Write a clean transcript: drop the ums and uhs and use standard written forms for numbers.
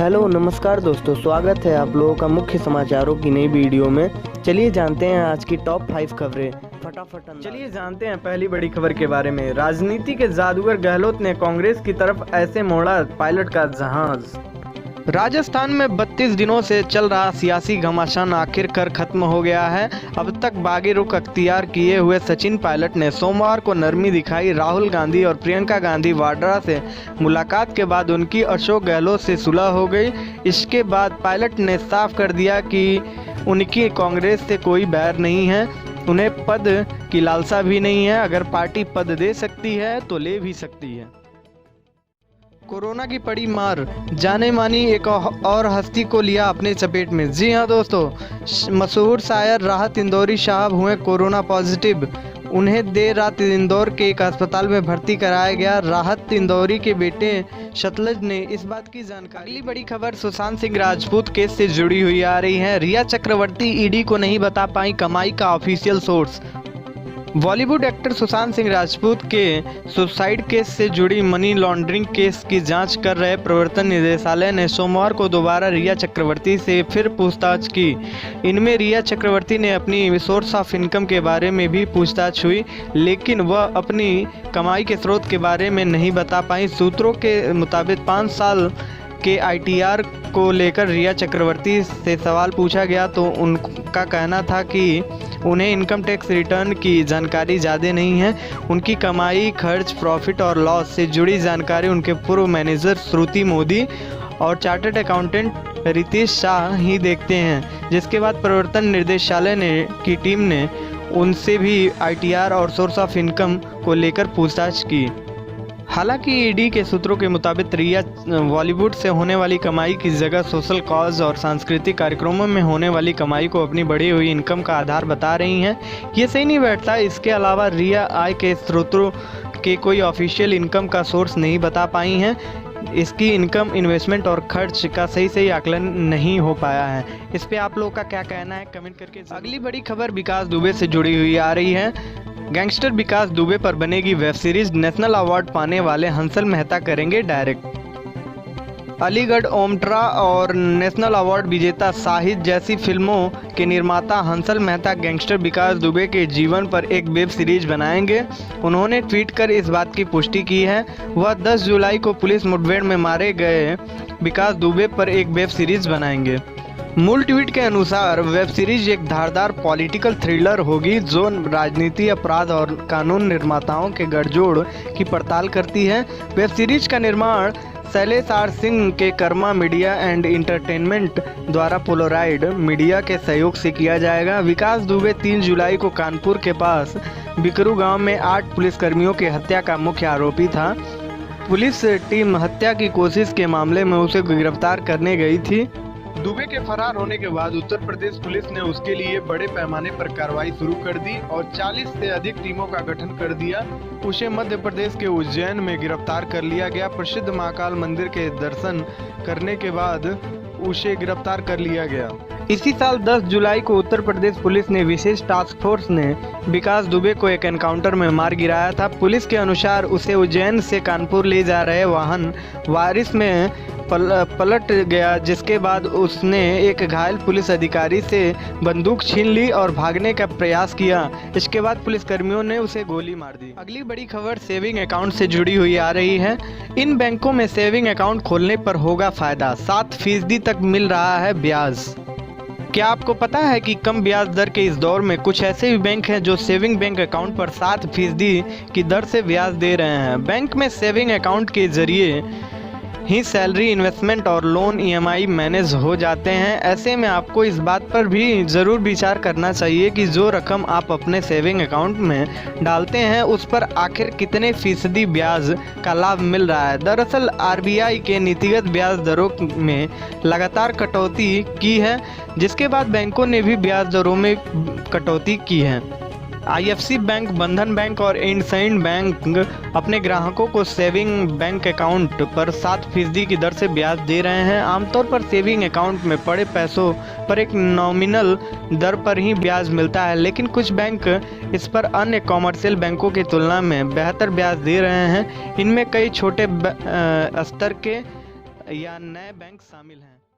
Hello नमस्कार दोस्तों, स्वागत है आप लोगों का मुख्य समाचारों की नई वीडियो में। चलिए जानते हैं आज की टॉप 5 खबरें फटाफट। चलिए जानते हैं पहली बड़ी खबर के बारे में। राजनीति के जादूगर गहलोत ने कांग्रेस की तरफ ऐसे मोड़ा पायलट का जहाज। राजस्थान में 32 दिनों से चल रहा सियासी घमासान आखिरकार खत्म हो गया है। अब तक बागी रुख अख्तियार किए हुए सचिन पायलट ने सोमवार को नरमी दिखाई। राहुल गांधी और प्रियंका गांधी वाड्रा से मुलाकात के बाद उनकी अशोक गहलोत से सुलह हो गई। इसके बाद पायलट ने साफ कर दिया कि उनकी कांग्रेस से कोई बैर नहीं है, उन्हें पद की लालसा भी नहीं है। अगर पार्टी पद दे सकती है तो ले भी सकती है। कोरोना की पड़ी मार, जाने मानी एक और हस्ती को लिया अपने चपेट में। जी हां दोस्तों, मशहूर शायर राहत इंदौरी साहब हुए कोरोना पॉजिटिव। उन्हें देर रात इंदौर के एक अस्पताल में भर्ती कराया गया। राहत इंदौरी के बेटे शतलज ने इस बात की जानकारी। अगली बड़ी खबर सुशांत सिंह राजपूत केस से जुड़ी हुई आ रही है। रिया चक्रवर्ती ईडी को नहीं बता पाई कमाई का official source. Bollywood actor Sushant Singh Rajput के सुसाइड केस से जुड़ी मनी लॉन्ड्रिंग केस की जांच कर रहे प्रवर्तन निदेशालय ने सोमवार को दोबारा रिया चक्रवर्ती से फिर पूछताछ की। इनमें रिया चक्रवर्ती ने अपनी सोर्स ऑफ इनकम के बारे में भी पूछताछ हुई, लेकिन वह अपनी कमाई के स्रोत के बारे में नहीं बता पाई। सूत्रों के मुताबिक 5 साल के ITR को लेकर रिया चक्रवर्ती से सवाल पूछा गया तो उनका कहना था कि उन्हें इनकम टैक्स रिटर्न की जानकारी ज़्यादा नहीं है। उनकी कमाई, खर्च, प्रॉफिट और लॉस से जुड़ी जानकारी उनके पूर्व मैनेजर श्रुति मोदी और चार्टर्ड अकाउंटेंट रितेश शाह ही देखते हैं। जिसके बाद प्रवर्तन निदेशालय की टीम ने उनसे भी ITR और सोर्स ऑफ इनकम को लेकर पूछताछ की। हालांकि ईडी के सूत्रों के मुताबिक रिया बॉलीवुड से होने वाली कमाई की जगह सोशल कॉज और सांस्कृतिक कार्यक्रमों में होने वाली कमाई को अपनी बढ़ी हुई इनकम का आधार बता रही हैं। ये सही नहीं बैठता। इसके अलावा रिया आय के स्रोतों के कोई ऑफिशियल इनकम का सोर्स नहीं बता पाई हैं। इसकी इनकम, इन्वेस्टमेंट और खर्च का सही आकलन नहीं हो पाया है। इस पे आप लोगों का क्या कहना है, कमेंट करके। अगली बड़ी खबर विकास दुबे से जुड़ी हुई आ रही है। गैंगस्टर विकास दुबे पर बनेगी वेब सीरीज। नेशनल अवार्ड पाने वाले हंसल मेहता करेंगे डायरेक्ट। अलीगढ़ ओमट्रा और नेशनल अवार्ड विजेता साहिद जैसी फिल्मों के निर्माता हंसल मेहता गैंगस्टर विकास दुबे के जीवन पर एक वेब सीरीज बनाएंगे। उन्होंने ट्वीट कर इस बात की पुष्टि की है। वह 10 जुलाई को पुलिस मुठभेड़ में मारे गए विकास दुबे पर एक वेब सीरीज बनाएंगे। मूल ट्वीट के अनुसार वेब सीरीज एक धारदार पॉलिटिकल थ्रिलर होगी जो राजनीति, अपराध और कानून निर्माताओं के गठजोड़ की पड़ताल करती है। वेब सीरीज का निर्माण शैलेश आर सिंह के कर्मा मीडिया एंड इंटरटेनमेंट द्वारा पोलराइड मीडिया के सहयोग से किया जाएगा। विकास दुबे 3 जुलाई को कानपुर के पास बिकरू गांव में 8 पुलिसकर्मियों की हत्या का मुख्य आरोपी था। पुलिस टीम हत्या की कोशिश के मामले में उसे गिरफ्तार करने गई थी। दुबे के फरार होने के बाद उत्तर प्रदेश पुलिस ने उसके लिए बड़े पैमाने पर कार्रवाई शुरू कर दी और 40 से अधिक टीमों का गठन कर दिया। उसे मध्य प्रदेश के उज्जैन में गिरफ्तार कर लिया गया। प्रसिद्ध महाकाल मंदिर के दर्शन करने के बाद उसे गिरफ्तार कर लिया गया। इसी साल 10 जुलाई को उत्तर प्रदेश पुलिस ने विशेष टास्क फोर्स ने विकास दुबे को एक एनकाउंटर में मार गिराया था। पुलिस के अनुसार उसे उज्जैन से कानपुर ले जा रहे वाहन वारिस में पलट गया, जिसके बाद उसने एक घायल पुलिस अधिकारी से बंदूक छीन ली और भागने का प्रयास किया। इसके बाद पुलिसकर्मियों ने उसे गोली मार दी। अगली बड़ी खबर सेविंग अकाउंट से जुड़ी हुई आ रही है। इन बैंकों में सेविंग अकाउंट खोलने पर होगा फायदा, 7% तक मिल रहा है ब्याज। क्या आपको पता है कि कम ब्याज दर के इस दौर में कुछ ऐसे भी बैंक हैं जो सेविंग बैंक अकाउंट पर 7% की दर से ब्याज दे रहे हैं। बैंक में सेविंग अकाउंट के जरिए ही सैलरी, इन्वेस्टमेंट और लोन EMI मैनेज हो जाते हैं। ऐसे में आपको इस बात पर भी ज़रूर विचार करना चाहिए कि जो रकम आप अपने सेविंग अकाउंट में डालते हैं उस पर आखिर कितने फीसदी ब्याज का लाभ मिल रहा है। दरअसल RBI के नीतिगत ब्याज दरों में लगातार कटौती की है, जिसके बाद बैंकों ने भी ब्याज दरों में कटौती की है। IFC बैंक, बंधन बैंक और इंडसइंड बैंक अपने ग्राहकों को सेविंग बैंक अकाउंट पर 7% की दर से ब्याज दे रहे हैं। आमतौर पर सेविंग अकाउंट में पड़े पैसों पर एक नॉमिनल दर पर ही ब्याज मिलता है, लेकिन कुछ बैंक इस पर अन्य कॉमर्शियल बैंकों की तुलना में बेहतर ब्याज दे रहे हैं। इनमें कई छोटे स्तर के या नए बैंक शामिल हैं।